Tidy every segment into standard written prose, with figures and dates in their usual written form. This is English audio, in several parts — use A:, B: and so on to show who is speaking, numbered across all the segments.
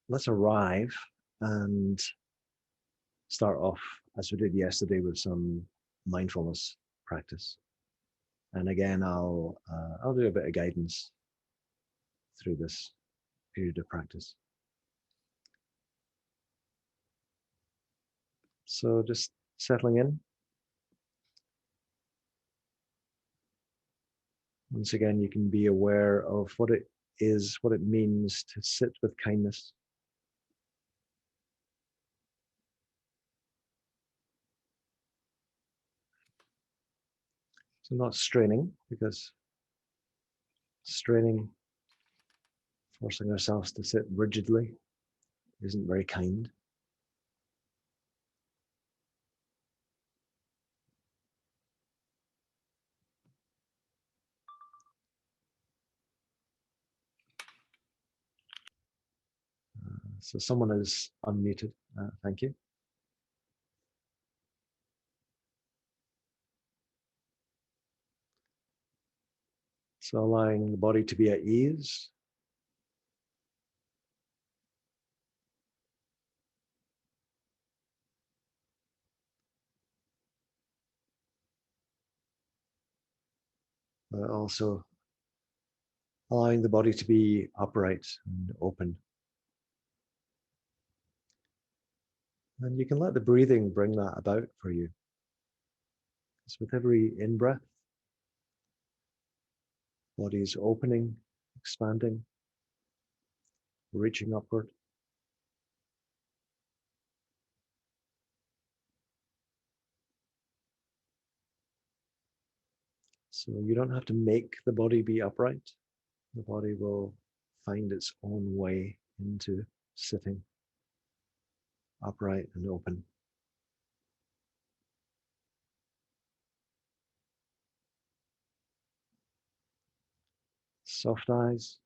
A: let's arrive and start off as we did yesterday with some mindfulness practice. And again, I'll do a bit of guidance through this period of practice. So just settling in. Once again, you can be aware of what it is, what it means to sit with kindness. So not straining, because straining, forcing ourselves to sit rigidly, isn't very kind. So someone is unmuted. Thank you. So allowing the body to be at ease. But also allowing the body to be upright and open. And you can let the breathing bring that about for you. So with every in-breath, body is opening, expanding, reaching upward. So you don't have to make the body be upright. The body will find its own way into sitting upright and open. Soft eyes.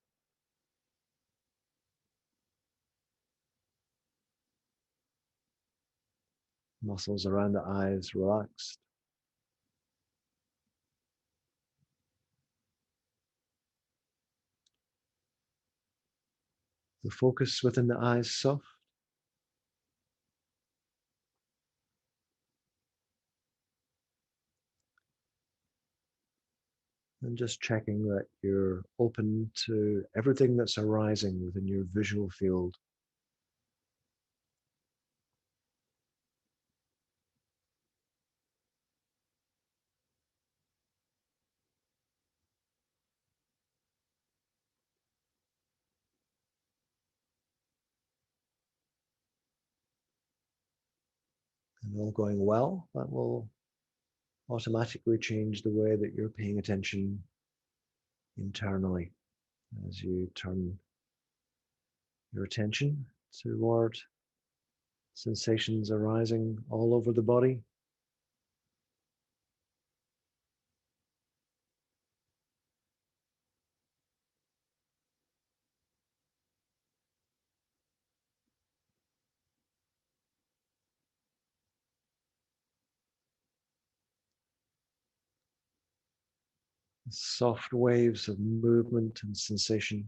A: Muscles around the eyes relaxed. The focus within the eyes soft. And just checking that you're open to everything that's arising within your visual field. And all going well, that will automatically change the way that you're paying attention internally as you turn your attention toward sensations arising all over the body. Soft waves of movement and sensation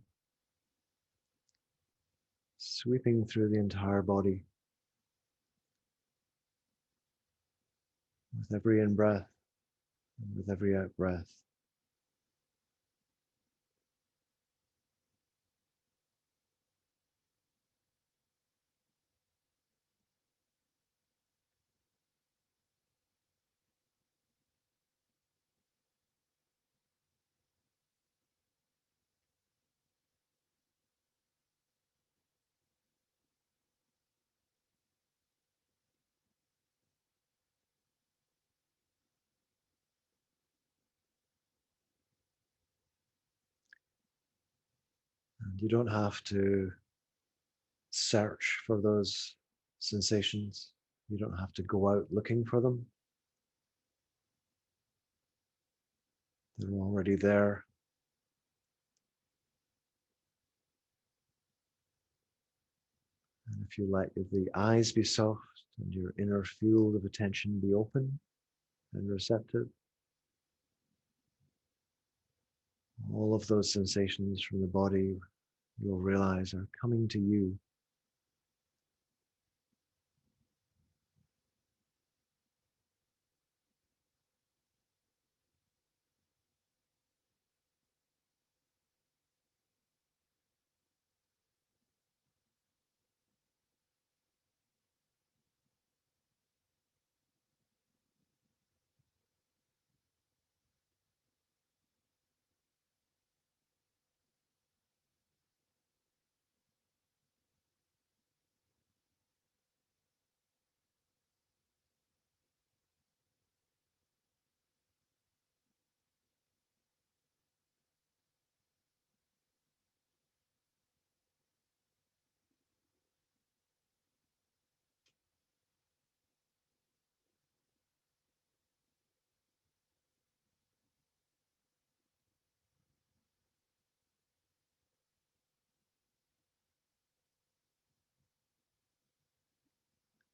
A: sweeping through the entire body with every in-breath and with every out-breath. And you don't have to search for those sensations. You don't have to go out looking for them. They're already there. And if you let the eyes be soft and your inner field of attention be open and receptive, all of those sensations from the body you'll realize are coming to you.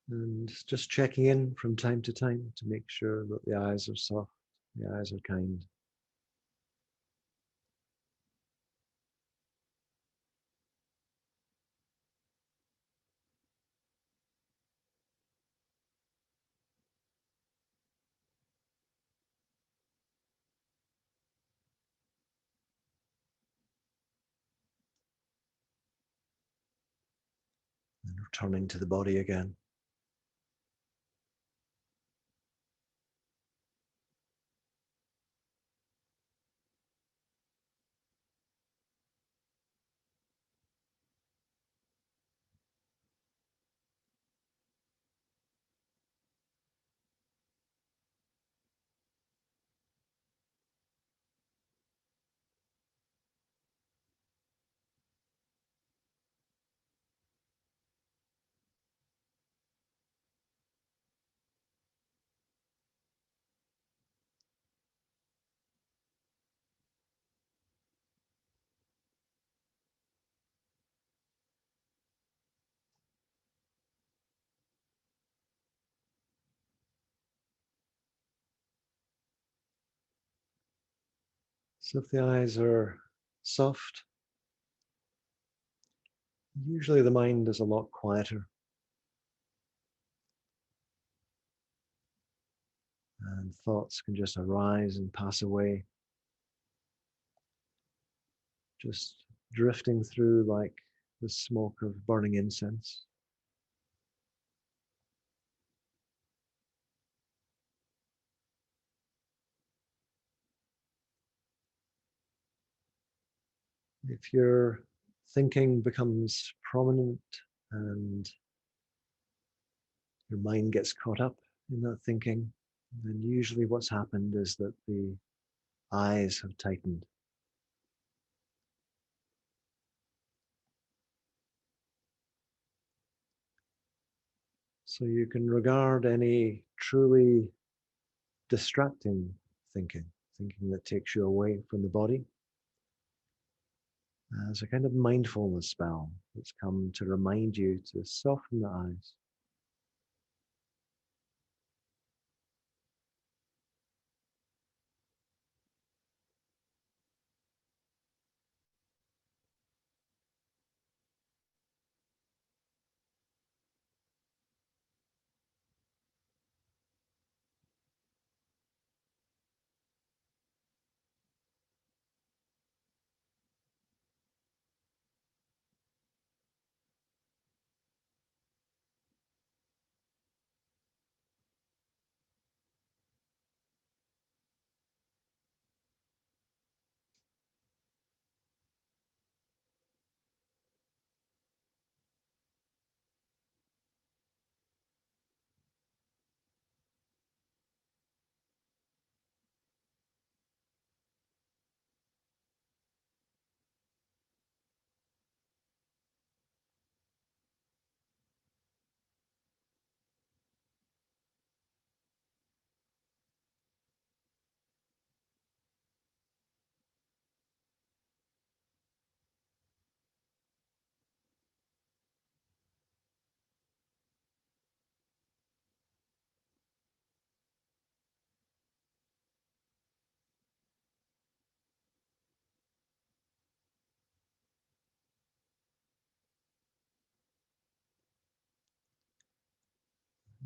A: And just checking in from time to time to make sure that the eyes are soft, the eyes are kind. And returning to the body again. So if the eyes are soft, usually the mind is a lot quieter and thoughts can just arise and pass away, just drifting through like the smoke of burning incense. If your thinking becomes prominent and your mind gets caught up in that thinking, then usually what's happened is that the eyes have tightened. So you can regard any truly distracting thinking, thinking that takes you away from the body, as a kind of mindfulness spell that's come to remind you to soften the eyes.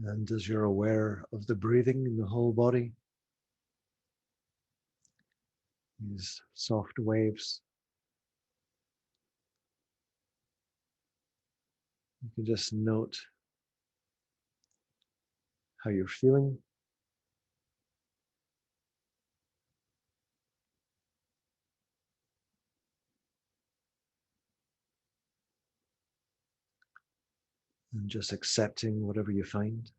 A: And as you're aware of the breathing in the whole body, these soft waves, you can just note how you're feeling. And just accepting whatever you find.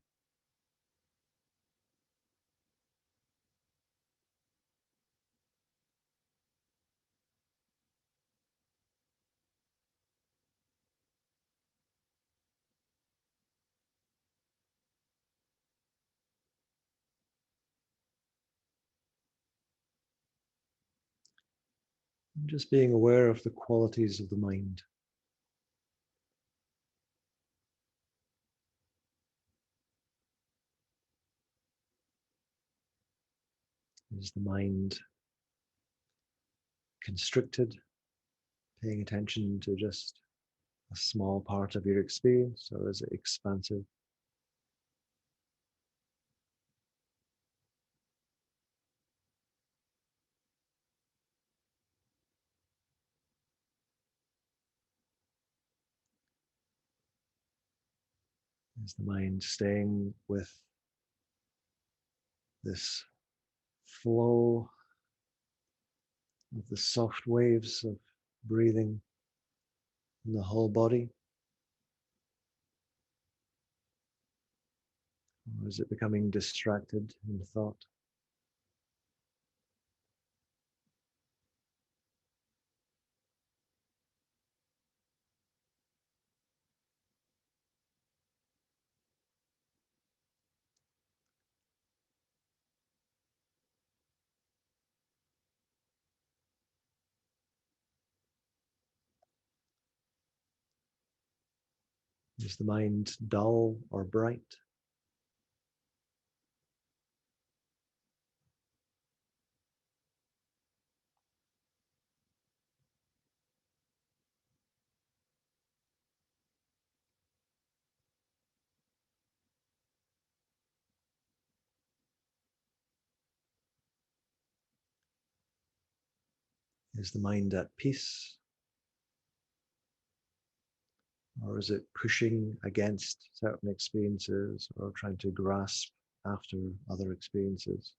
A: And just being aware of the qualities of the mind. Is the mind constricted, paying attention to just a small part of your experience, or is it expansive? Is the mind staying with this flow of the soft waves of breathing in the whole body? Or is it becoming distracted in thought? Is the mind dull or bright? Is the mind at peace? Or is it pushing against certain experiences or trying to grasp after other experiences?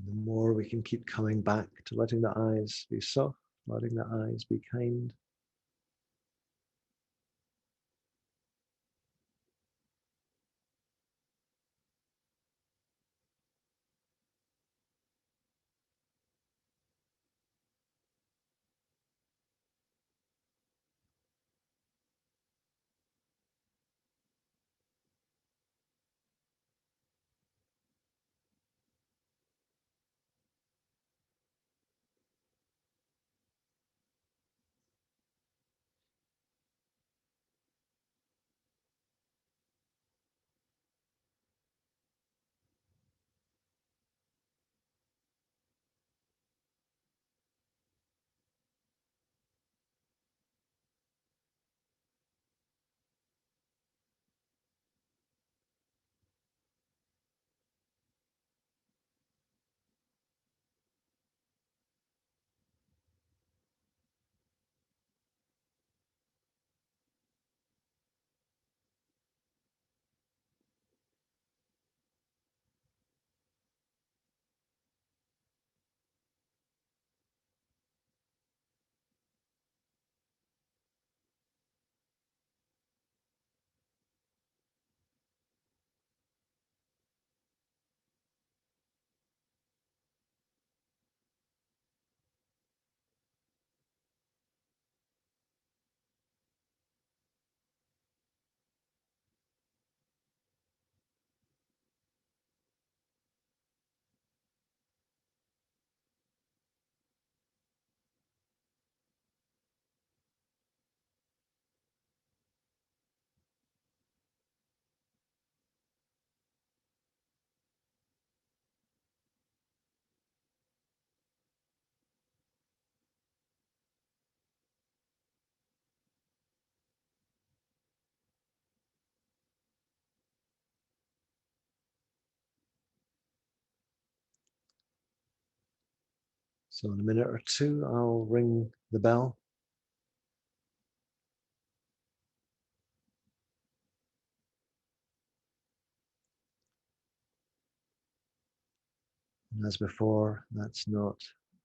A: The more we can keep coming back to letting the eyes be soft, letting the eyes be kind. So in a minute or two, I'll ring the bell. And as before, that's not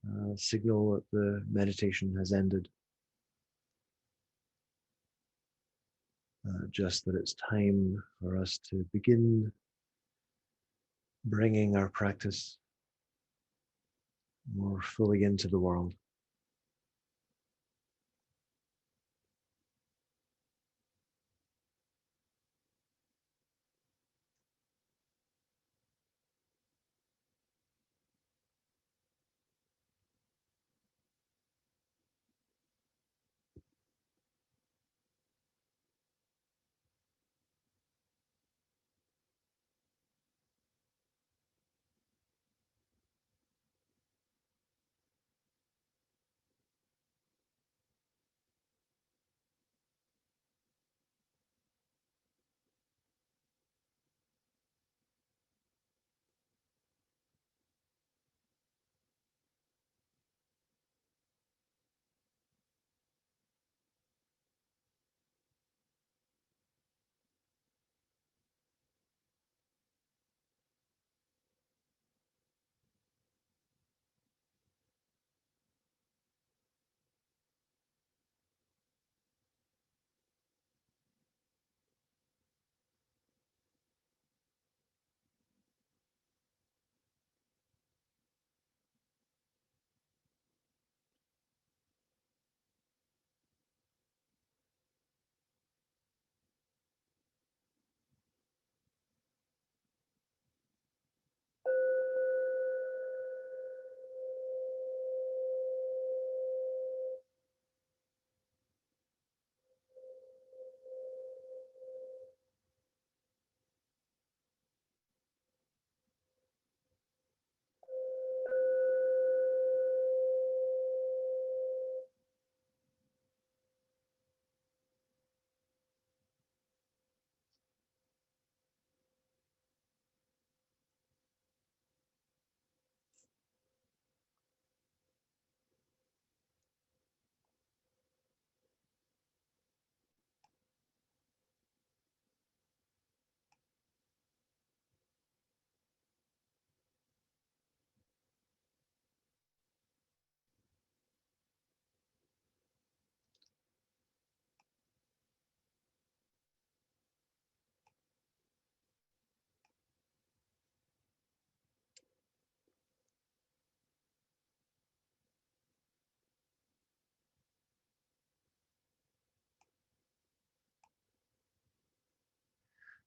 A: a signal that the meditation has ended. Just that it's time for us to begin bringing our practice more fully into the world.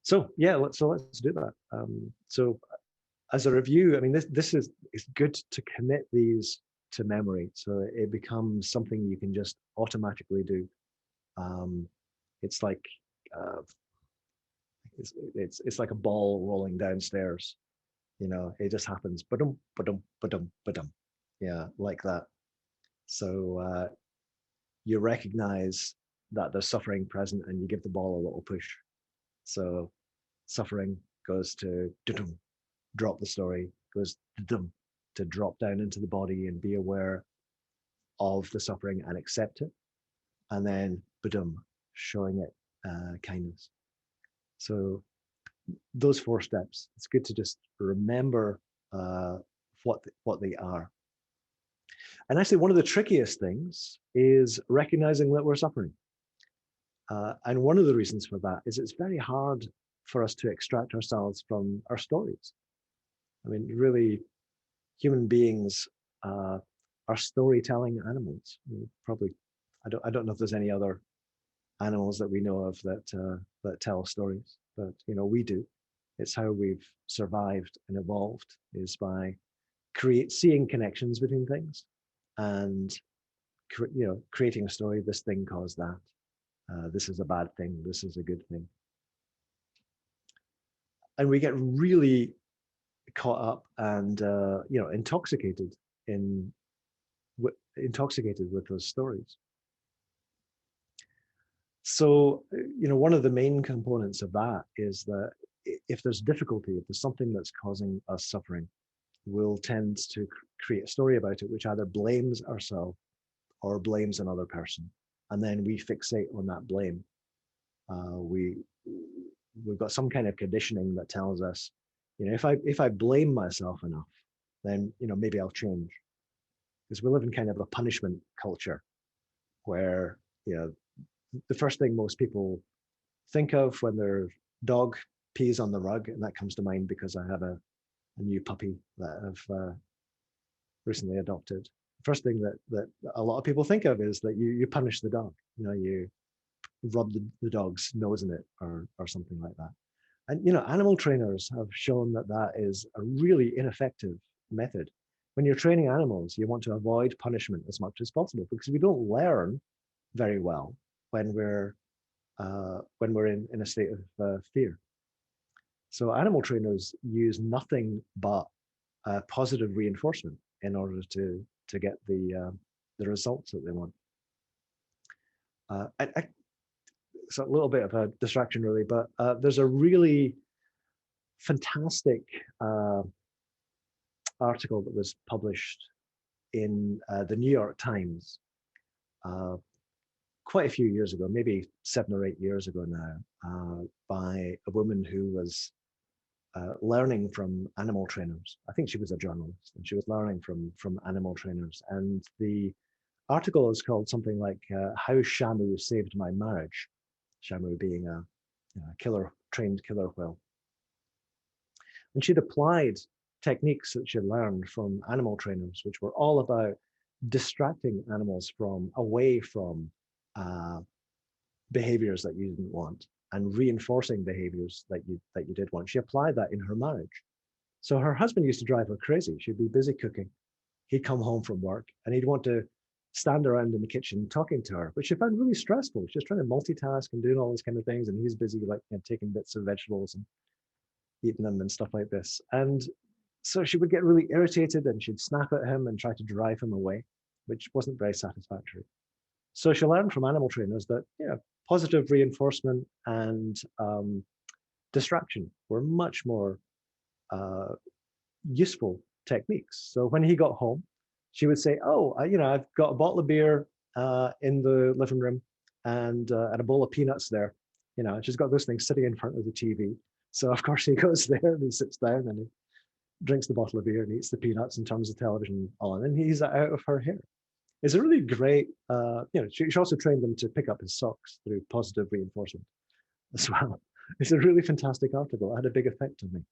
A: So yeah, let's do that. So as a review, I mean, this is it's good to commit these to memory, so it becomes something you can just automatically do. Um, it's like uh, it's like a ball rolling downstairs. You know, it just happens. Ba-dum, ba-dum, ba-dum, ba-dum. Yeah, like that. So you recognize that there's suffering present, and you give the ball a little push. So suffering goes to drop the story, goes to drop down into the body and be aware of the suffering and accept it, and then showing it kindness. So those four steps, it's good to just remember uh, what they are. And actually, one of the trickiest things is recognizing that we're suffering. And one of the reasons for that is it's very hard for us to extract ourselves from our stories. I mean, really, human beings are storytelling animals. Probably, I don't know if there's any other animals that we know of that tell stories, but you know we do. It's how we've survived and evolved is by seeing connections between things and creating a story. This thing caused that. This is a bad thing. This is a good thing, and we get really caught up and intoxicated in intoxicated with those stories. So, one of the main components of that is that if there's difficulty, if there's something that's causing us suffering, we'll tend to create a story about it which either blames ourselves or blames another person, and then we fixate on that blame. We've got some kind of conditioning that tells us, if I blame myself enough, then maybe I'll change. Because we live in kind of a punishment culture where the first thing most people think of when their dog pees on the rug, and that comes to mind because I have a new puppy that I've recently adopted. The first thing that a lot of people think of is that you punish the dog. You rub the dog's nose in it or something like that. And animal trainers have shown that that is a really ineffective method. When you're training animals, you want to avoid punishment as much as possible because we don't learn very well when we're in a state of fear. So animal trainers use nothing but positive reinforcement in order to get the results that they want. It's a little bit of a distraction, really, but there's a really fantastic article that was published in the New York Times quite a few years ago, maybe 7 or 8 years ago now, by a woman who was learning from animal trainers. I think she was a journalist, and she was learning from animal trainers. And the article is called something like "How Shamu Saved My Marriage." Shamu being a trained killer whale. And she'd applied techniques that she'd learned from animal trainers, which were all about distracting animals away from behaviors that you didn't want and reinforcing behaviors that you did want. She applied that in her marriage. So her husband used to drive her crazy. She'd be busy cooking. He'd come home from work and he'd want to stand around in the kitchen talking to her, which she found really stressful. She's trying to multitask and doing all these kind of things, and he's busy taking bits of vegetables and eating them and stuff like this. And so she would get really irritated and she'd snap at him and try to drive him away, which wasn't very satisfactory. So she learned from animal trainers that positive reinforcement and distraction were much more useful techniques. So when he got home, she would say, "Oh, I've got a bottle of beer in the living room and a bowl of peanuts there." She's got those things sitting in front of the TV. So of course he goes there and he sits down and he drinks the bottle of beer and eats the peanuts and turns the television on, and he's out of her hair. It's a really great, she also trained them to pick up his socks through positive reinforcement as well. It's a really fantastic article. It had a big effect on me.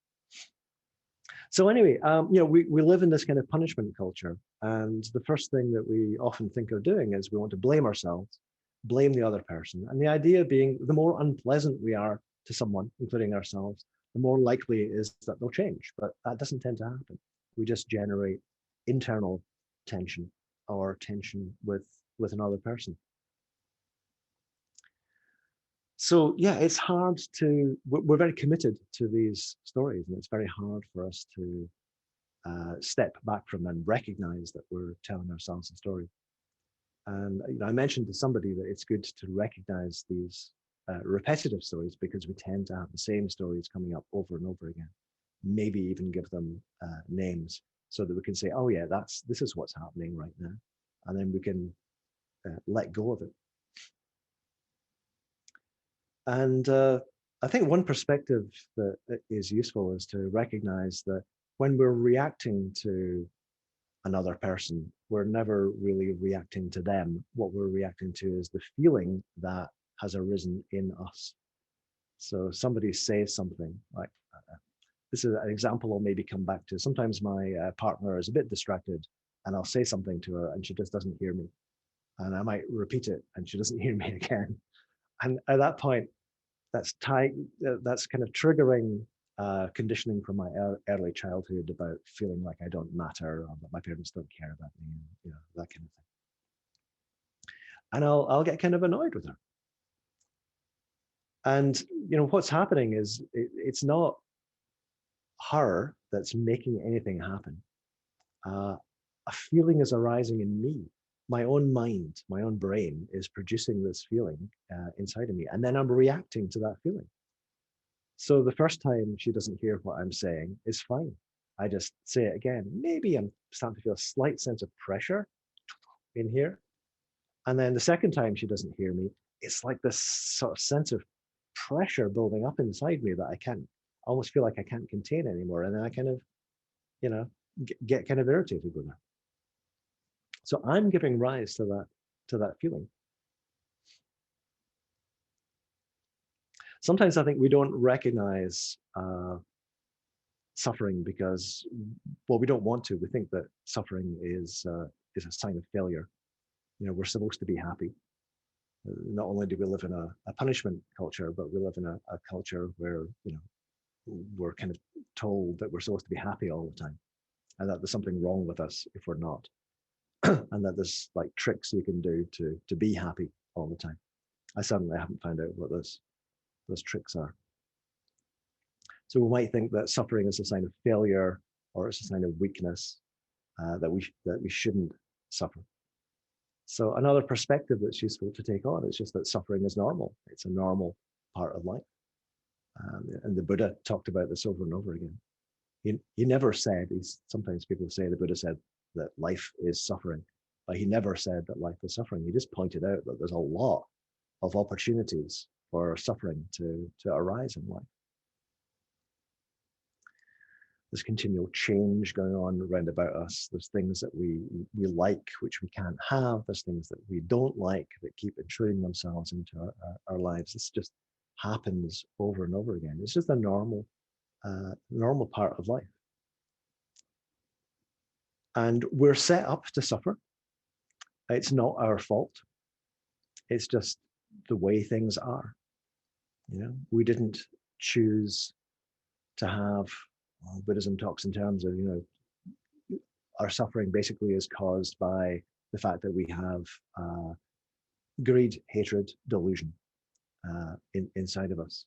A: So anyway, we live in this kind of punishment culture, and the first thing that we often think of doing is we want to blame ourselves, blame the other person, and the idea being the more unpleasant we are to someone, including ourselves, the more likely it is that they'll change. But that doesn't tend to happen. We just generate internal tension or tension with another person. So yeah, it's hard we're very committed to these stories, and it's very hard for us to step back from them and recognize that we're telling ourselves a story. And I mentioned to somebody that it's good to recognize these repetitive stories because we tend to have the same stories coming up over and over again. Maybe even give them names so that we can say, "Oh yeah, this is what's happening right now," and then we can let go of it. And I think one perspective that is useful is to recognize that when we're reacting to another person, we're never really reacting to them. What we're reacting to is the feeling that has arisen in us. So somebody says something like, this is an example I'll maybe come back to. Sometimes my partner is a bit distracted and I'll say something to her and she just doesn't hear me. And I might repeat it and she doesn't hear me again. And at that point, that's kind of triggering conditioning from my early childhood about feeling like I don't matter, or that my parents don't care about me, that kind of thing. And I'll get kind of annoyed with her. And what's happening is it's not her that's making anything happen. A feeling is arising in me. My own mind, my own brain is producing this feeling inside of me, and then I'm reacting to that feeling. So the first time she doesn't hear what I'm saying is fine. I just say it again. Maybe I'm starting to feel a slight sense of pressure in here. And then the second time she doesn't hear me, it's like this sort of sense of pressure building up inside me that I can't, almost feel like I can't contain anymore. And then I kind of, you know, get kind of irritated with her. So I'm giving rise to that feeling. Sometimes I think we don't recognize suffering because, well, we don't want to. We think that suffering is a sign of failure. You know, we're supposed to be happy. Not only do we live in a punishment culture, but we live in a culture where, you know, we're kind of told that we're supposed to be happy all the time, and that there's something wrong with us if we're not, and that there's like tricks you can do to be happy all the time. I certainly haven't found out what those tricks are. So we might think that suffering is a sign of failure, or it's a sign of weakness, that we shouldn't suffer. So another perspective that's useful to take on is just that suffering is normal. It's a normal part of life. And the Buddha talked about this over and over again. He never said, sometimes people say the Buddha said that life is suffering, but he never said that life is suffering. He just pointed out that there's a lot of opportunities for suffering to arise in life. There's continual change going on around about us. There's things that we like, which we can't have. There's things that we don't like that keep intruding themselves into our lives. This just happens over and over again. It's just a normal part of life. And we're set up to suffer. It's not our fault. It's just the way things are. You know, we didn't choose to have, Buddhism talks in terms of, you know, our suffering basically is caused by the fact that we have greed, hatred, delusion inside of us,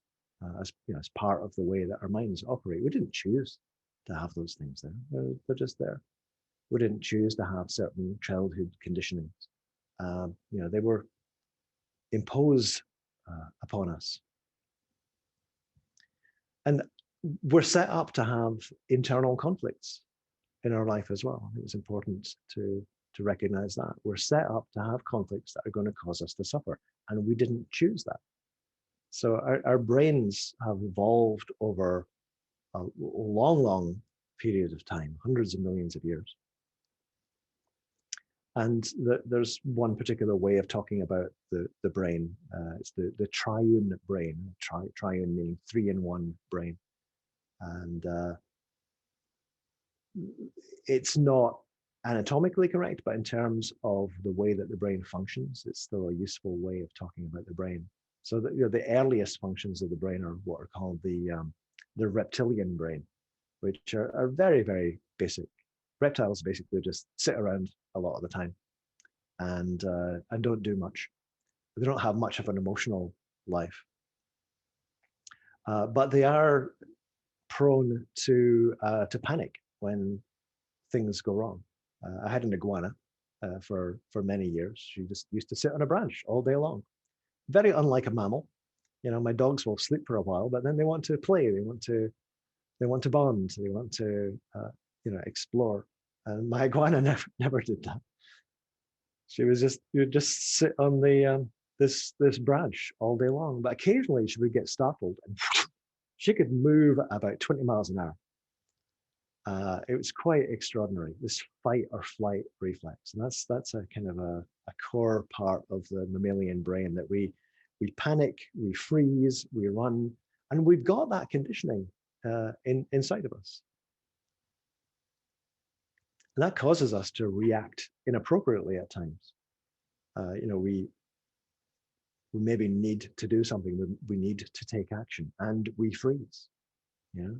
A: as you know, as part of the way that our minds operate. We didn't choose to have those things there; they're just there. We didn't choose to have certain childhood conditionings. You know, they were imposed upon us, and we're set up to have internal conflicts in our life as well. I think it's important to recognize that we're set up to have conflicts that are going to cause us to suffer, and we didn't choose that. So our brains have evolved over a long period of time, hundreds of millions of years. And there's one particular way of talking about the brain. It's the triune brain. Triune meaning 3-in-1 brain. And it's not anatomically correct, but in terms of the way that the brain functions, it's still a useful way of talking about the brain. So that, you know, the earliest functions of the brain are what are called the reptilian brain, which are very, very basic. Reptiles basically just sit around a lot of the time and don't do much. They don't have much of an emotional life, but they are prone to panic when things go wrong. I had an iguana for many years. She just used to sit on a branch all day long. Very unlike a mammal. You know, my dogs will sleep for a while, but then they want to play. They want to bond. They want to you know, explore. And my iguana never did that. She would just sit on the this branch all day long. But occasionally she would get startled and she could move about 20 miles an hour. It was quite extraordinary, this fight or flight reflex. And that's a kind of a core part of the mammalian brain, that we panic, we freeze, we run, and we've got that conditioning inside of us. And that causes us to react inappropriately at times. You know, we maybe need to do something, we need to take action, and we freeze. You know,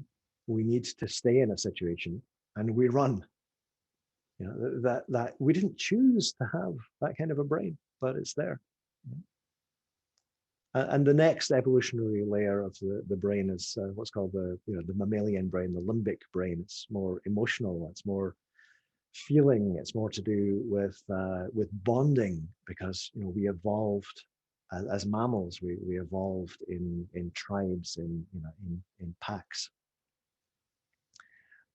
A: we need to stay in a situation and we run. You know, that we didn't choose to have that kind of a brain, but it's there. And the next evolutionary layer of the brain is what's called the mammalian brain, the limbic brain. It's more emotional, it's more feeling, it's more to do with bonding, because, you know, we evolved as mammals. We evolved in tribes, in packs.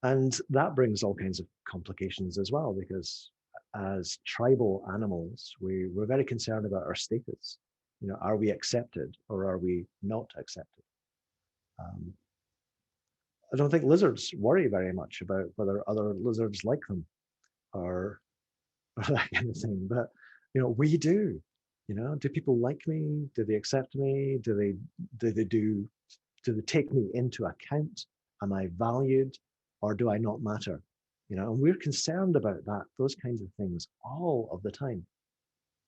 A: And that brings all kinds of complications as well, because as tribal animals, we're very concerned about our status. Are we accepted or are we not accepted? Um, I don't think lizards worry very much about whether other lizards like them or, or that kind of thing. But we do. Do people like me? Do they accept me? Do they take me into account? Am I valued, or do I not matter? And we're concerned about those kinds of things all of the time.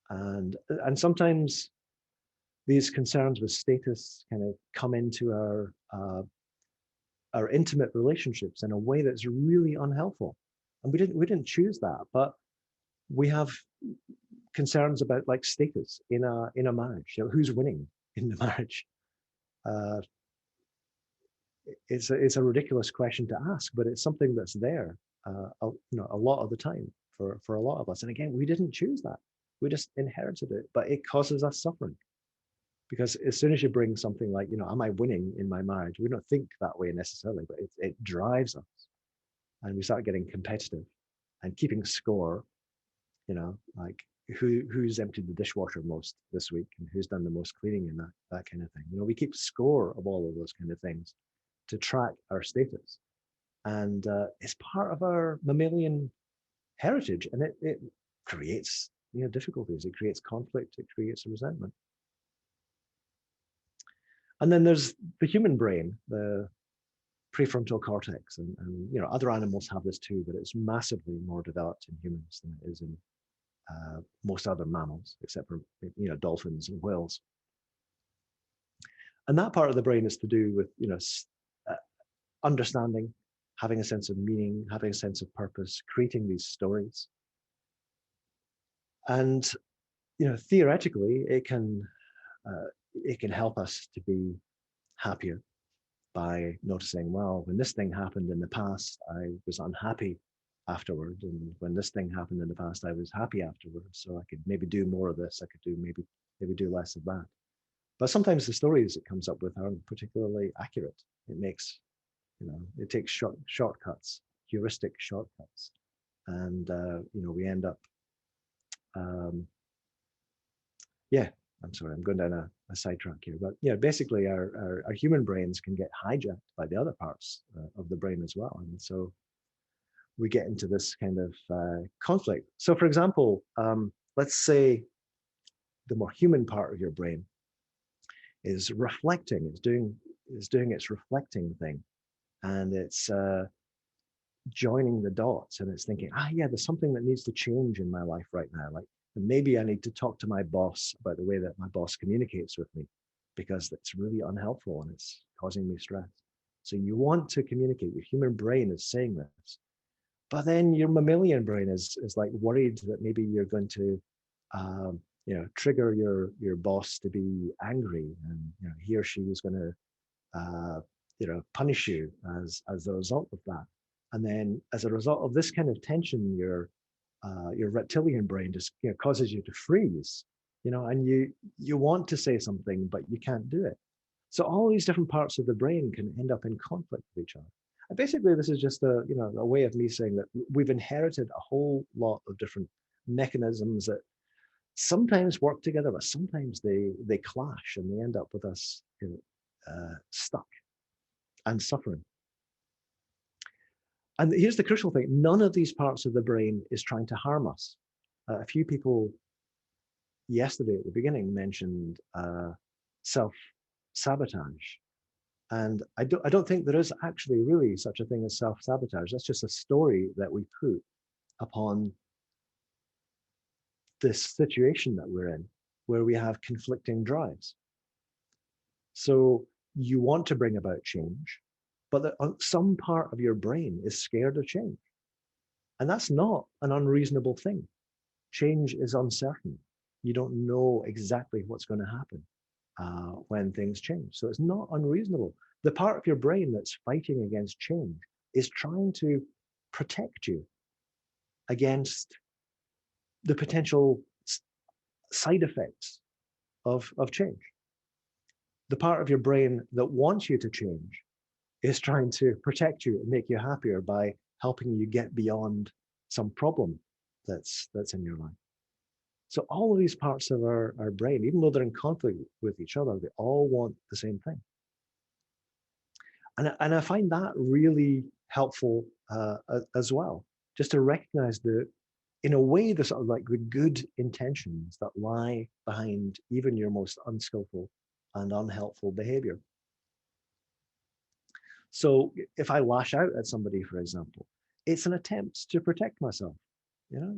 A: And sometimes these concerns with status kind of come into our intimate relationships in a way that's really unhelpful. And we didn't choose that, but we have concerns about like status in a marriage. Who's winning in the marriage? Uh, it's a ridiculous question to ask, but it's something that's there a lot of the time for a lot of us. And again, we didn't choose that. We just inherited it, but it causes us suffering. Because as soon as you bring something like, am I winning in my marriage? We don't think that way necessarily, but it drives us. And we start getting competitive and keeping score, like who's emptied the dishwasher most this week and who's done the most cleaning and that kind of thing. We keep score of all of those kind of things to track our status. And it's part of our mammalian heritage. And it creates difficulties. It creates conflict. It creates resentment. And then there's the human brain, the prefrontal cortex, and other animals have this too, but it's massively more developed in humans than it is in most other mammals, except for dolphins and whales. And that part of the brain is to do with understanding, having a sense of meaning, having a sense of purpose, creating these stories. And theoretically, it can help us to be happier by noticing, well, when this thing happened in the past, I was unhappy afterward. And when this thing happened in the past, I was happy afterwards. So I could maybe do more of this. I could do maybe do less of that. But sometimes the stories it comes up with aren't particularly accurate. It makes, it takes shortcuts, heuristic shortcuts. And, we end up, yeah, I'm sorry, I'm going down a sidetrack here, but basically our human brains can get hijacked by the other parts of the brain as well. And so we get into this kind of conflict. So for example, let's say the more human part of your brain is reflecting, is doing its reflecting thing. And it's joining the dots, and it's thinking, yeah, there's something that needs to change in my life right now. Like maybe I need to talk to my boss about the way that my boss communicates with me, because it's really unhelpful and it's causing me stress. So you want to communicate. Your human brain is saying this, but then your mammalian brain is like worried that maybe you're going to, trigger your boss to be angry, and he or she is going to, punish you as a result of that. And then as a result of this kind of tension, your reptilian brain just causes you to freeze, and you want to say something, but you can't do it. So all these different parts of the brain can end up in conflict with each other. And basically, this is just a way of me saying that we've inherited a whole lot of different mechanisms that sometimes work together, but sometimes they clash and they end up with us stuck and suffering. And here's the crucial thing: none of these parts of the brain is trying to harm us. A few people yesterday at the beginning mentioned self-sabotage. And I don't think there is actually really such a thing as self-sabotage. That's just a story that we put upon this situation that we're in, where we have conflicting drives. So you want to bring about change, but some part of your brain is scared of change. And that's not an unreasonable thing. Change is uncertain. You don't know exactly what's going to happen when things change. So it's not unreasonable. The part of your brain that's fighting against change is trying to protect you against the potential side effects of change. The part of your brain that wants you to change is trying to protect you and make you happier by helping you get beyond some problem that's in your life. So all of these parts of our brain, even though they're in conflict with each other, they all want the same thing. And I find that really helpful as well, just to recognize in a way, the sort of like the good intentions that lie behind even your most unskillful and unhelpful behavior. So if I lash out at somebody, for example, it's an attempt to protect myself.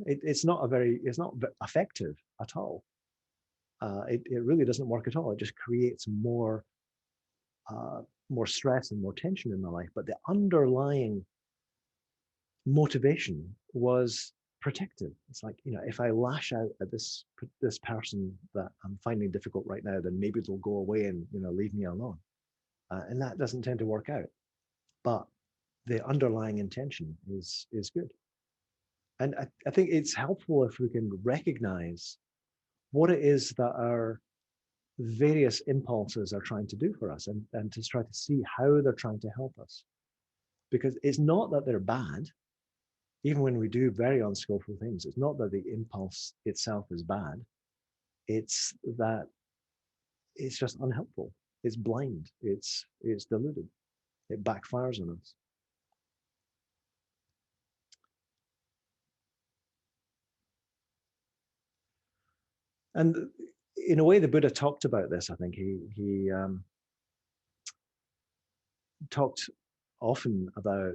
A: It's not effective at all. It really doesn't work at all. It just creates more stress and more tension in my life. But the underlying motivation was protective. It's like, if I lash out at this person that I'm finding difficult right now, then maybe they'll go away and leave me alone. And that doesn't tend to work out. But the underlying intention is good. And I think it's helpful if we can recognize what it is that our various impulses are trying to do for us, and to try to see how they're trying to help us. Because it's not that they're bad, even when we do very unskillful things, it's not that the impulse itself is bad. It's that it's just unhelpful. It's blind. It's deluded. It backfires on us. And in a way, the Buddha talked about this. I think he talked often about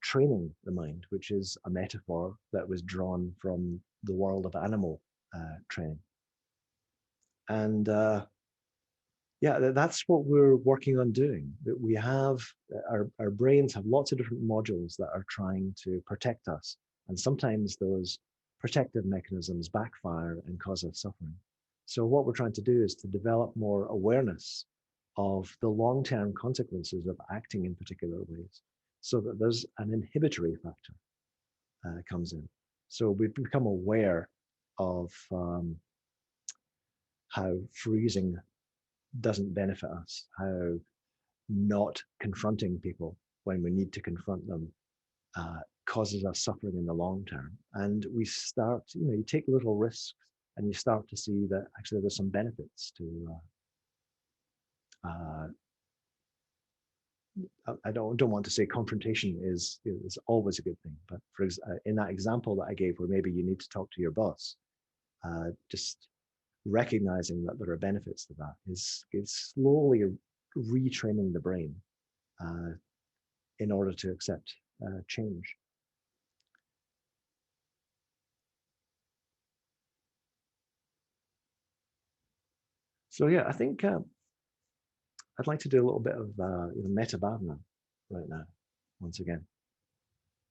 A: training the mind, which is a metaphor that was drawn from the world of animal training. And yeah, that's what we're working on doing. That we have our brains have lots of different modules that are trying to protect us, and sometimes those protective mechanisms backfire and cause us suffering. So what we're trying to do is to develop more awareness of the long-term consequences of acting in particular ways, so that there's an inhibitory factor comes in. So we've become aware of how freezing doesn't benefit us, how not confronting people when we need to confront them causes us suffering in the long term. And we start, you take little risks and you start to see that actually there's some benefits to I don't want to say confrontation is always a good thing, but in that example that I gave, where maybe you need to talk to your boss, just recognizing that there are benefits to that is slowly retraining the brain in order to accept change. So yeah, I think I'd like to do a little bit of metta bhavana right now, once again.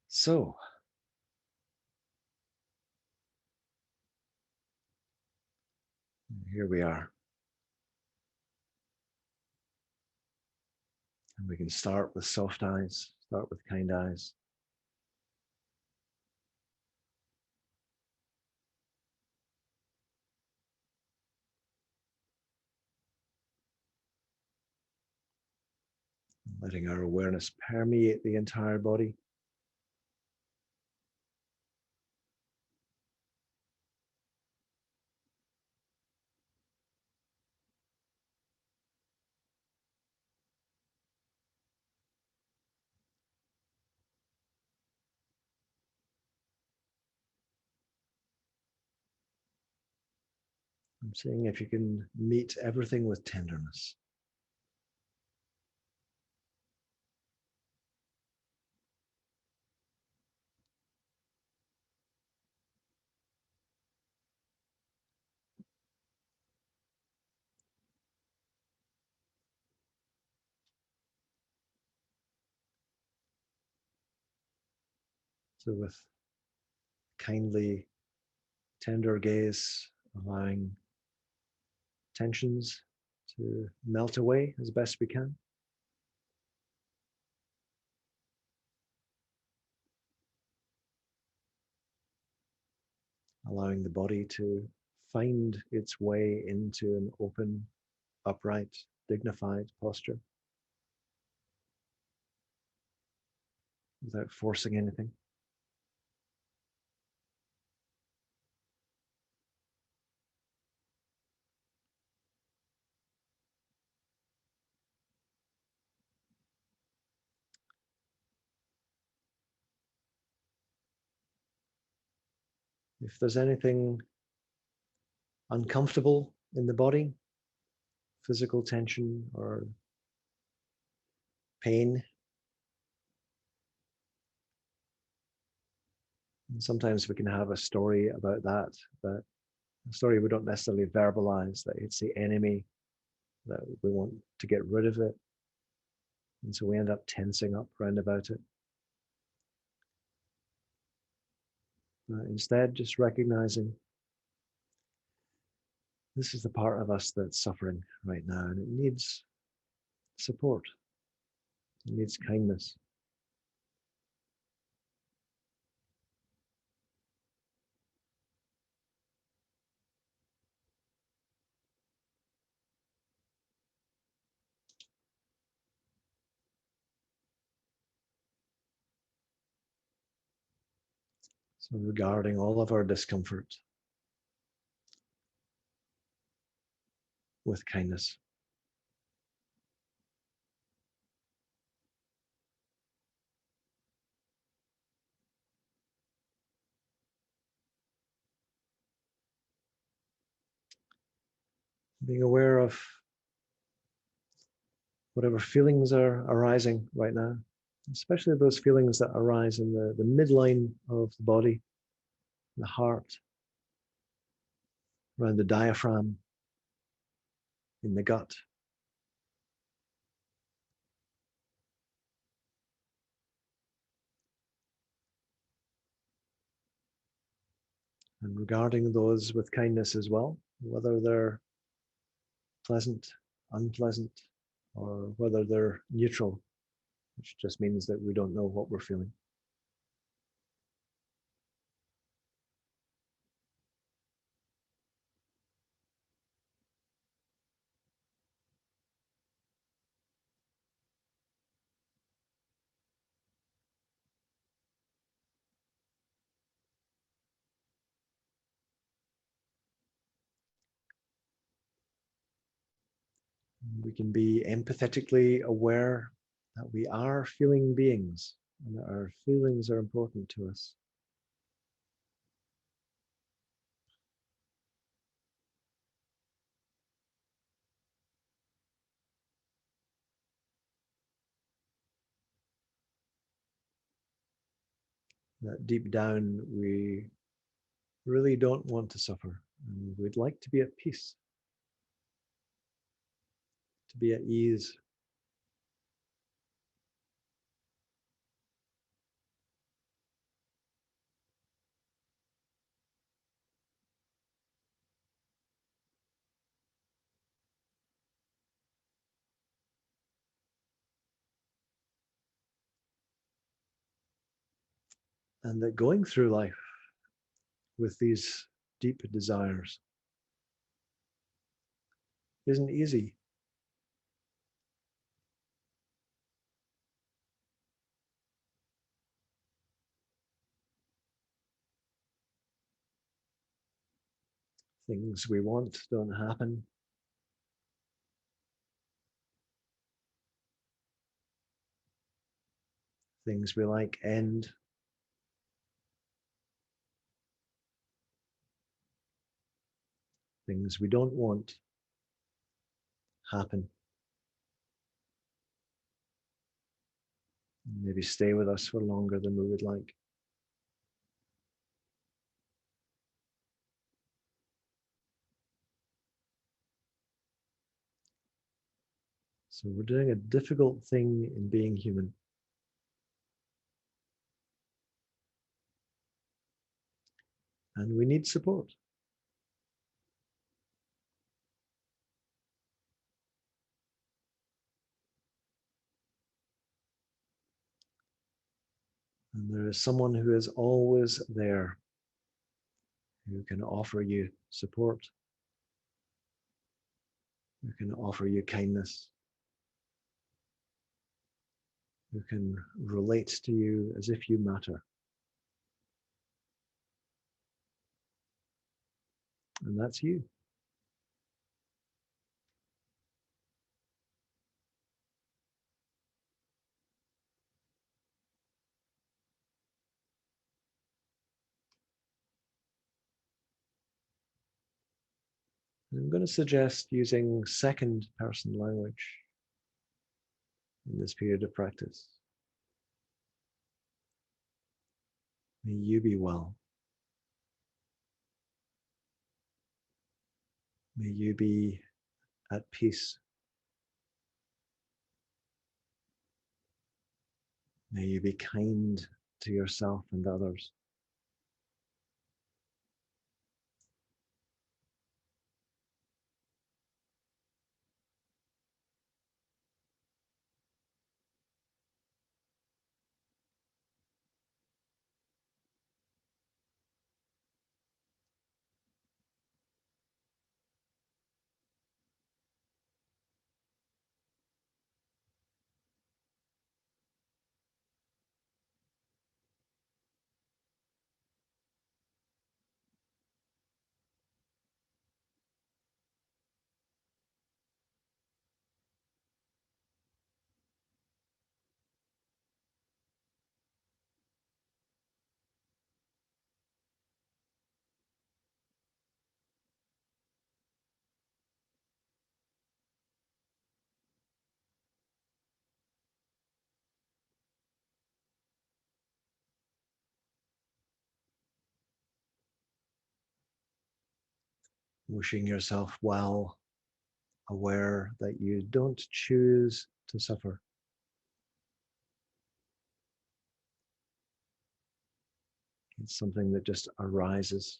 A: So here we are. And we can start with soft eyes, start with kind eyes. Letting our awareness permeate the entire body. I'm seeing if you can meet everything with tenderness. So with kindly, tender gaze, allowing tensions to melt away as best we can. Allowing the body to find its way into an open, upright, dignified posture. without forcing anything. If there's anything uncomfortable in the body, physical tension or pain, and sometimes we can have a story about that, but a story we don't necessarily verbalize, that it's the enemy, that we want to get rid of it. And so we end up tensing up round about it. But instead, just recognizing this is the part of us that's suffering right now, and it needs support. It needs kindness. So regarding all of our discomfort with kindness. Being aware of whatever feelings are arising right now, especially those feelings that arise in the midline of the body, the heart, around the diaphragm, in the gut. And regarding those with kindness as well, whether they're pleasant, unpleasant, or whether they're neutral, which just means that we don't know what we're feeling. We can be empathetically aware that we are feeling beings and that our feelings are important to us. That deep down we really don't want to suffer, and we'd like to be at peace, to be at ease. And that going through life with these deep desires isn't easy. Things we want don't happen. Things we like end. Things we don't want happen. Maybe stay with us for longer than we would like. So we're doing a difficult thing in being human. And we need support. And there is someone who is always there, who can offer you support, who can offer you kindness, who can relate to you as if you matter. And that's you. I'm going to suggest using second person language in this period of practice. May you be well. May you be at peace. May you be kind to yourself and others. Wishing yourself well, aware that you don't choose to suffer. It's something that just arises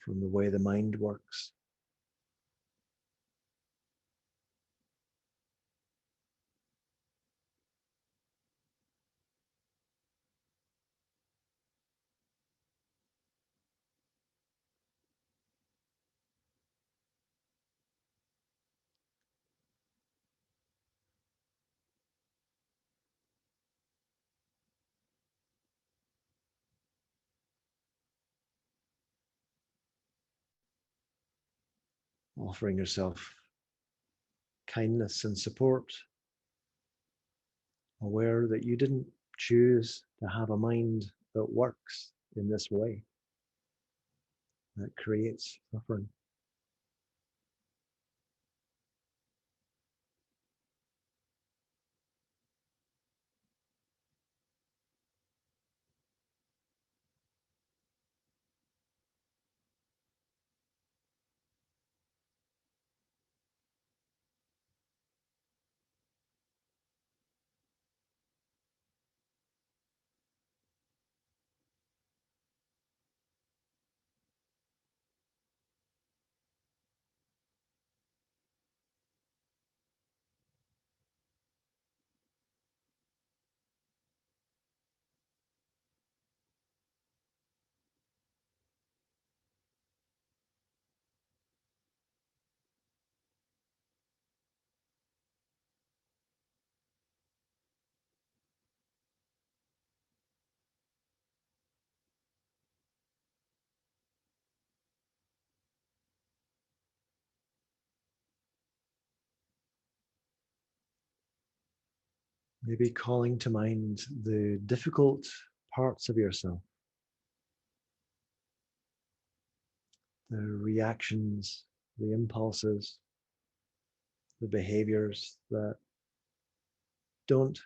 A: from the way the mind works. Offering yourself kindness and support, aware that you didn't choose to have a mind that works in this way, that creates suffering. Maybe calling to mind the difficult parts of yourself, the reactions, the impulses, the behaviors that don't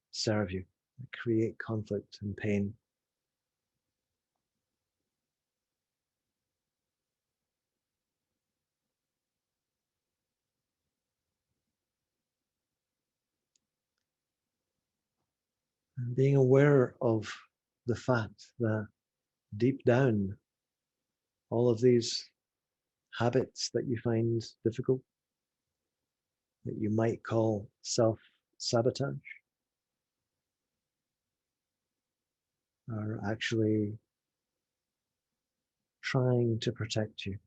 A: serve you, that create conflict and pain. And being aware of the fact that deep down, all of these habits that you find difficult, that you might call self-sabotage, are actually trying to protect you.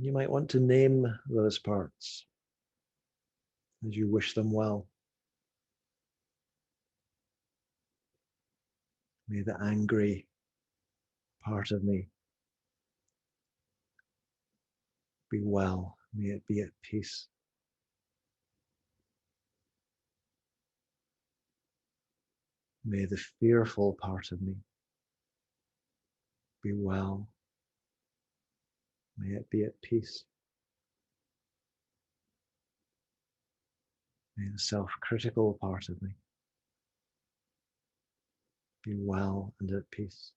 A: You might want to name those parts as you wish them well. May the angry part of me be well. May it be at peace. May the fearful part of me be well. May it be at peace. May the self-critical part of me be well and at peace.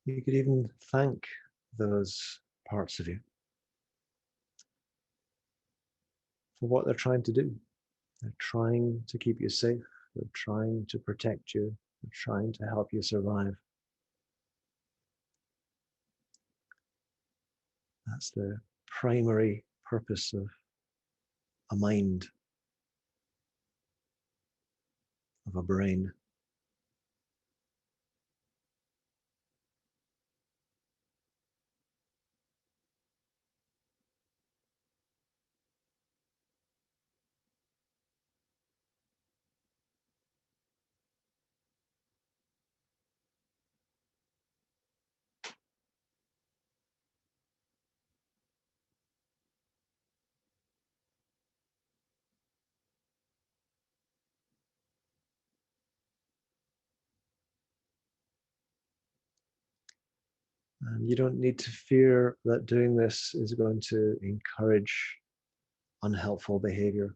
A: You could even thank those parts of you for what they're trying to do. They're trying to keep you safe. They're trying to protect you. They're trying to help you survive. That's the primary purpose of a mind, of a brain. And you don't need to fear that doing this is going to encourage unhelpful behavior.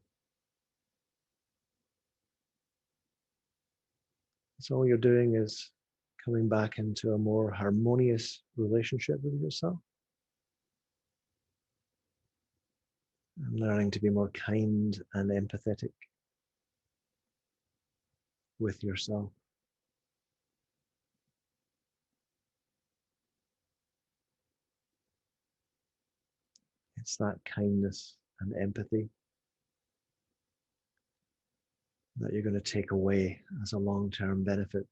A: So all you're doing is coming back into a more harmonious relationship with yourself and learning to be more kind and empathetic with yourself. It's that kindness and empathy that you're going to take away as a long-term benefit.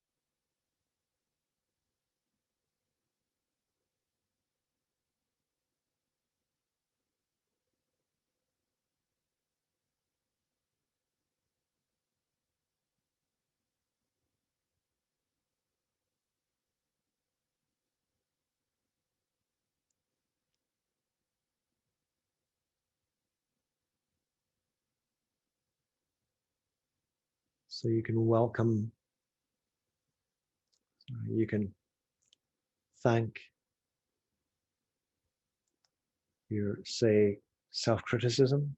A: So you can welcome, you can thank your, say, self-criticism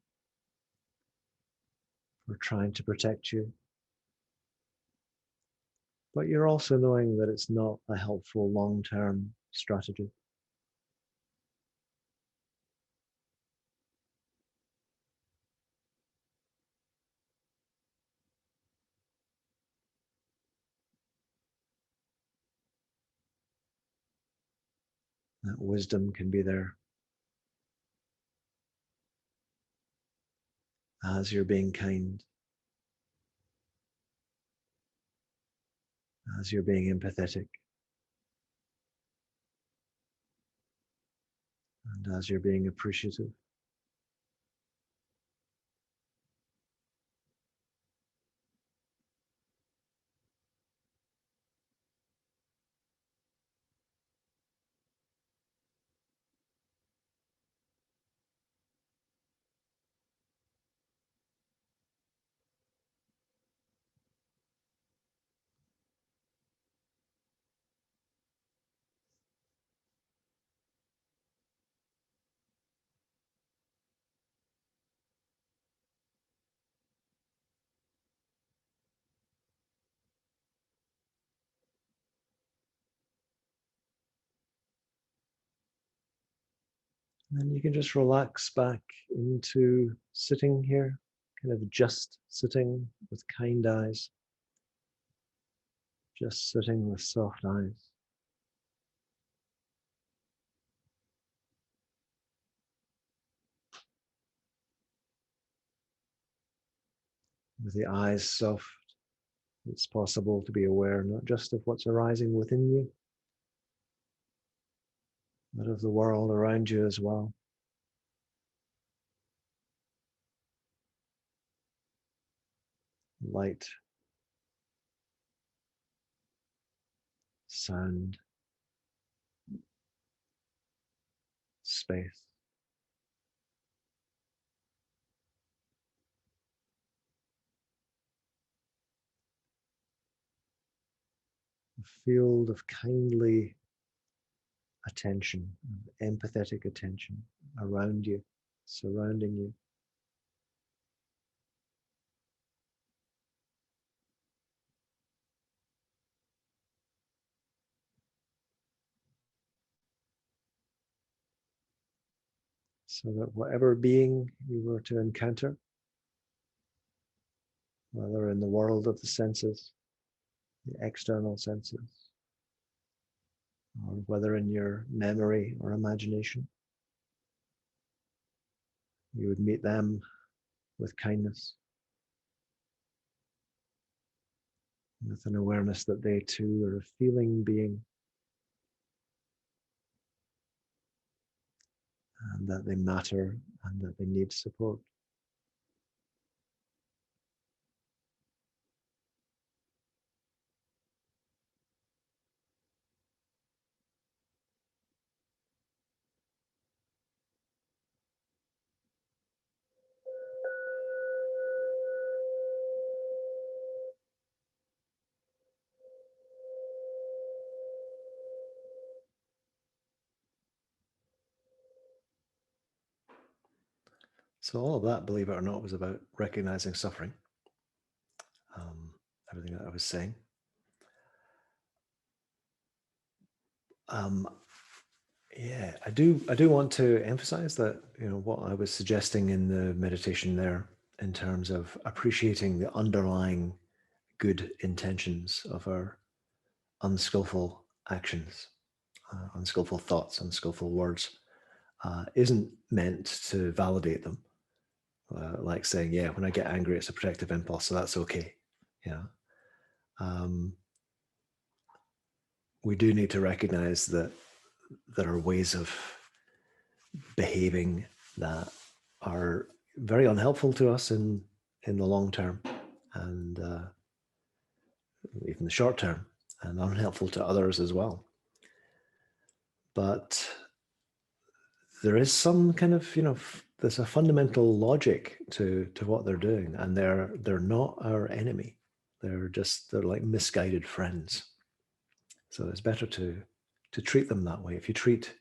A: for trying to protect you. But you're also knowing that it's not a helpful long-term strategy. That wisdom can be there as you're being kind, as you're being empathetic, and as you're being appreciative. And then you can just relax back into sitting here, kind of just sitting with kind eyes, just sitting with soft eyes. With the eyes soft, it's possible to be aware not just of what's arising within you, but of the world around you as well. Light, sound, space. A field of kindly attention, empathetic attention around you, surrounding you. So that whatever being you were to encounter, whether in the world of the senses, the external senses, or whether in your memory or imagination, you would meet them with kindness, with an awareness that they too are a feeling being, and that they matter and that they need support. So all of that, believe it or not, was about recognizing suffering. Everything that I was saying. Yeah, I do want to emphasize that, what I was suggesting in the meditation there, in terms of appreciating the underlying good intentions of our unskillful actions, unskillful thoughts, unskillful words, isn't meant to validate them. Like saying, yeah, when I get angry, it's a protective impulse, so that's okay. Yeah. We do need to recognize that there are ways of behaving that are very unhelpful to us in the long term, and even the short term, and unhelpful to others as well. But there is some kind of, there's a fundamental logic to what they're doing, and they're not our enemy. They're like misguided friends. So it's better to treat them that way. If you treat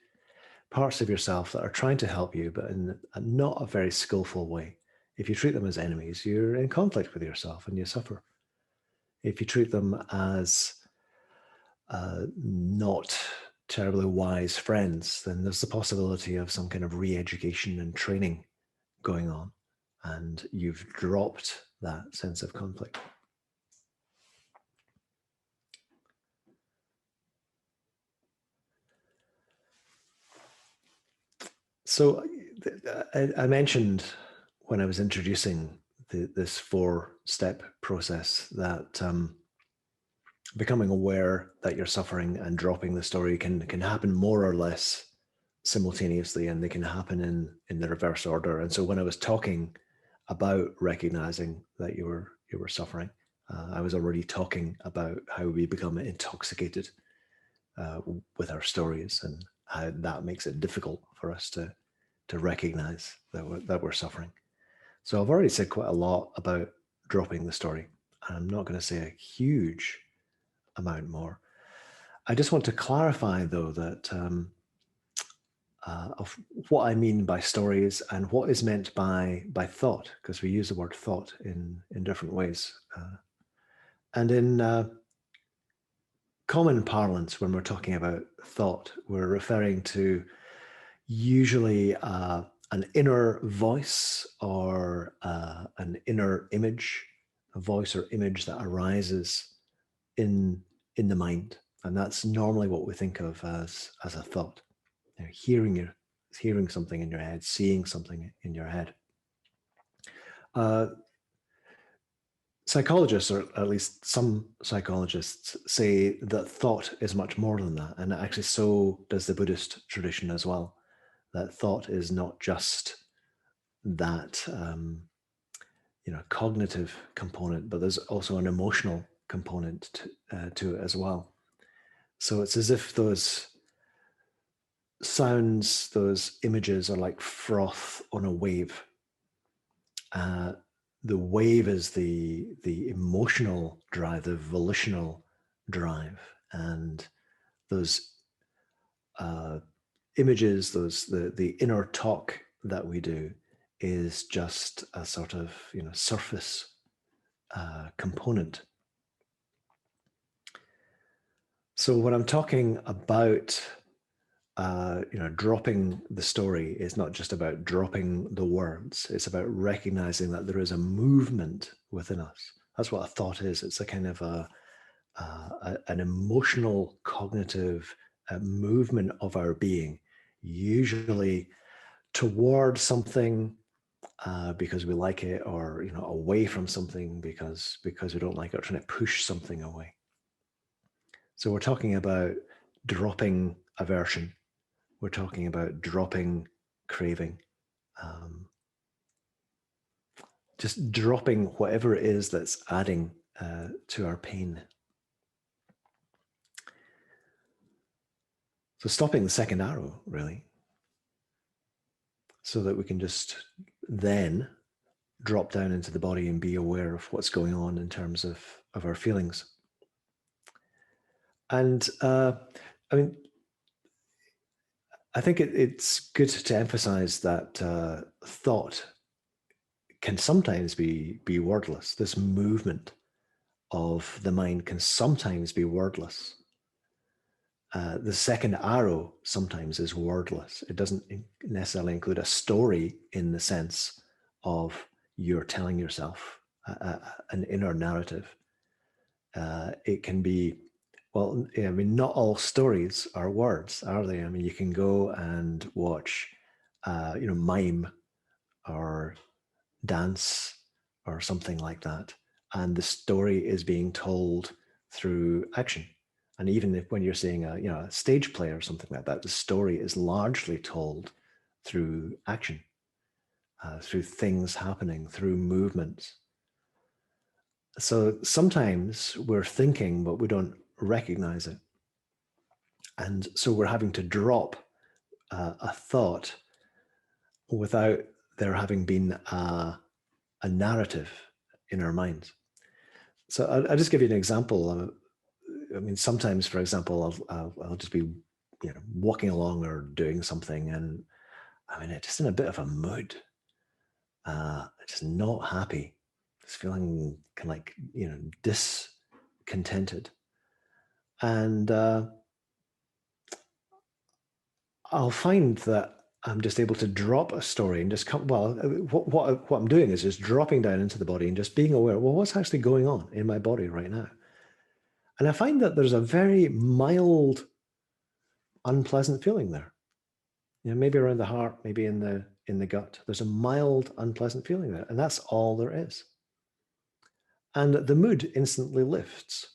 A: parts of yourself that are trying to help you, but in not a very skillful way, if you treat them as enemies, you're in conflict with yourself and you suffer. If you treat them as not terribly wise friends, then there's the possibility of some kind of re-education and training going on, and you've dropped that sense of conflict. So I mentioned when I was introducing this 4-step process that becoming aware that you're suffering and dropping the story can happen more or less simultaneously, and they can happen in the reverse order. And so when I was talking about recognizing that you were suffering, I was already talking about how we become intoxicated with our stories, and how that makes it difficult for us to recognize that we're suffering. So I've already said quite a lot about dropping the story. I'm not going to say a huge amount more. I just want to clarify, though, that of what I mean by stories and what is meant by thought, because we use the word thought in different ways. And in common parlance, when we're talking about thought, we're referring to usually an inner voice or an inner image, a voice or image that arises in the mind, and that's normally what we think of as a thought. You know, hearing something in your head, seeing something in your head. Psychologists, or at least some psychologists, say that thought is much more than that, and actually so does the Buddhist tradition as well. That thought is not just that cognitive component, but there's also an emotional component to it as well. So it's as if those sounds, those images are like froth on a wave. The wave is the emotional drive, the volitional drive, and those images, the inner talk that we do is just a sort of surface component. So when I'm talking about dropping the story, is not just about dropping the words. It's about recognizing that there is a movement within us. That's what a thought is. It's a kind of an emotional, cognitive movement of our being, usually toward something because we like it, or away from something because we don't like it, or trying to push something away. So we're talking about dropping aversion. We're talking about dropping craving, just dropping whatever it is that's adding to our pain. So stopping the second arrow, really, so that we can just then drop down into the body and be aware of what's going on in terms of our feelings. And I think it's good to emphasize that thought can sometimes be wordless. This movement of the mind can sometimes be wordless. The second arrow sometimes is wordless. It doesn't necessarily include a story in the sense of you're telling yourself an inner narrative. It can be, well, not all stories are words, are they? You can go and watch, mime or dance or something like that, and the story is being told through action. And even when you're seeing a stage play or something like that, the story is largely told through action, through things happening, through movements. So sometimes we're thinking, but we don't recognize it. And so we're having to drop a thought without there having been a narrative in our minds. So I'll just give you an example. Sometimes, for example, I'll just be, walking along or doing something, and I'm just in a bit of a mood, just not happy, just feeling kind of like, discontented, and I'll find that I'm just able to drop a story and just come. Well, what I'm doing is just dropping down into the body and just being aware. Well, what's actually going on in my body right now? And I find that there's a very mild, unpleasant feeling there. maybe around the heart, maybe in the gut. There's a mild, unpleasant feeling there, and that's all there is. And the mood instantly lifts.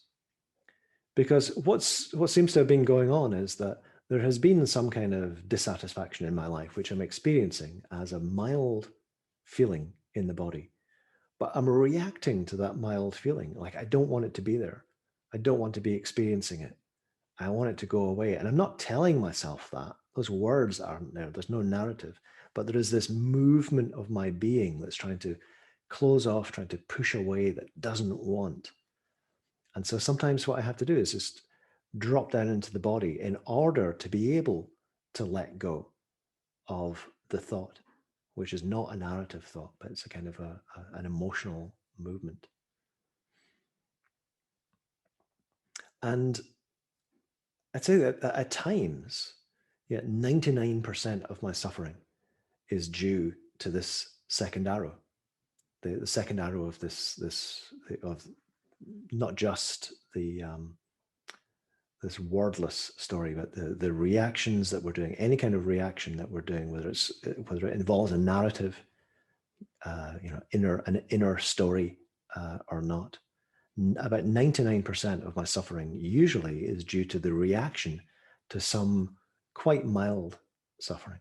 A: Because what seems to have been going on is that there has been some kind of dissatisfaction in my life, which I'm experiencing as a mild feeling in the body. But I'm reacting to that mild feeling. Like, I don't want it to be there. I don't want to be experiencing it. I want it to go away. And I'm not telling myself that. Those words aren't there. There's no narrative. But there is this movement of my being that's trying to close off, trying to push away, that doesn't want. And so sometimes what I have to do is just drop down into the body in order to be able to let go of the thought, which is not a narrative thought, but it's a kind of an emotional movement. And I'd say that at times, 99% of my suffering is due to this second arrow, the second arrow of of not just this wordless story, but the reactions that we're doing, any kind of reaction that we're doing, whether it involves a narrative, an inner story or not. About 99% of my suffering usually is due to the reaction to some quite mild suffering.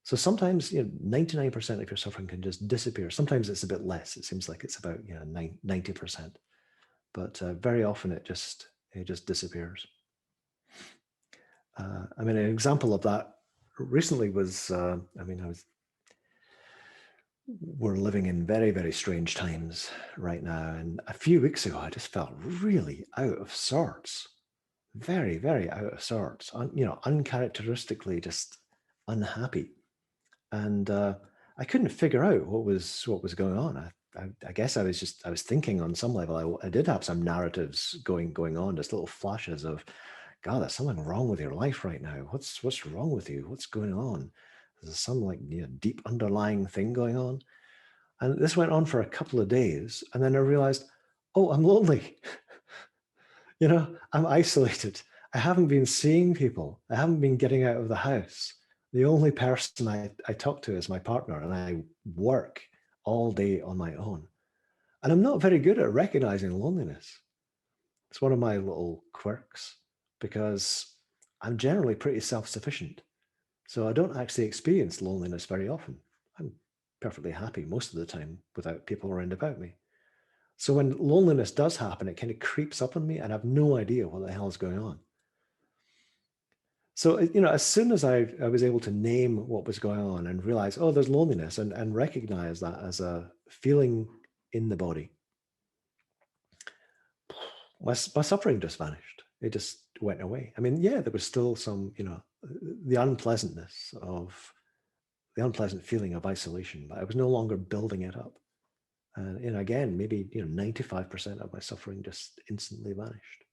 A: So sometimes 99% of your suffering can just disappear. Sometimes it's a bit less. It seems like it's about 90%, but very often it just disappears. I mean, an example of that recently was, we're living in very, very strange times right now. And a few weeks ago, I just felt really out of sorts, very, very out of sorts, uncharacteristically just unhappy. And I couldn't figure out what was going on. I guess I was thinking on some level, I did have some narratives going on, just little flashes of, God, there's something wrong with your life right now. What's wrong with you? What's going on? There's some deep underlying thing going on. And this went on for a couple of days. And then I realized, oh, I'm lonely. I'm isolated. I haven't been seeing people. I haven't been getting out of the house. The only person I talk to is my partner, and I work all day on my own. And I'm not very good at recognizing loneliness. It's one of my little quirks because I'm generally pretty self-sufficient. So I don't actually experience loneliness very often. I'm perfectly happy most of the time without people around about me. So when loneliness does happen, it kind of creeps up on me and I have no idea what the hell is going on. So, as soon as I was able to name what was going on and realize, oh, there's loneliness, and recognize that as a feeling in the body, my suffering just vanished. It just went away. I mean, yeah, there was still some, the unpleasantness of the unpleasant feeling of isolation, but I was no longer building it up. And again, maybe 95% of my suffering just instantly vanished.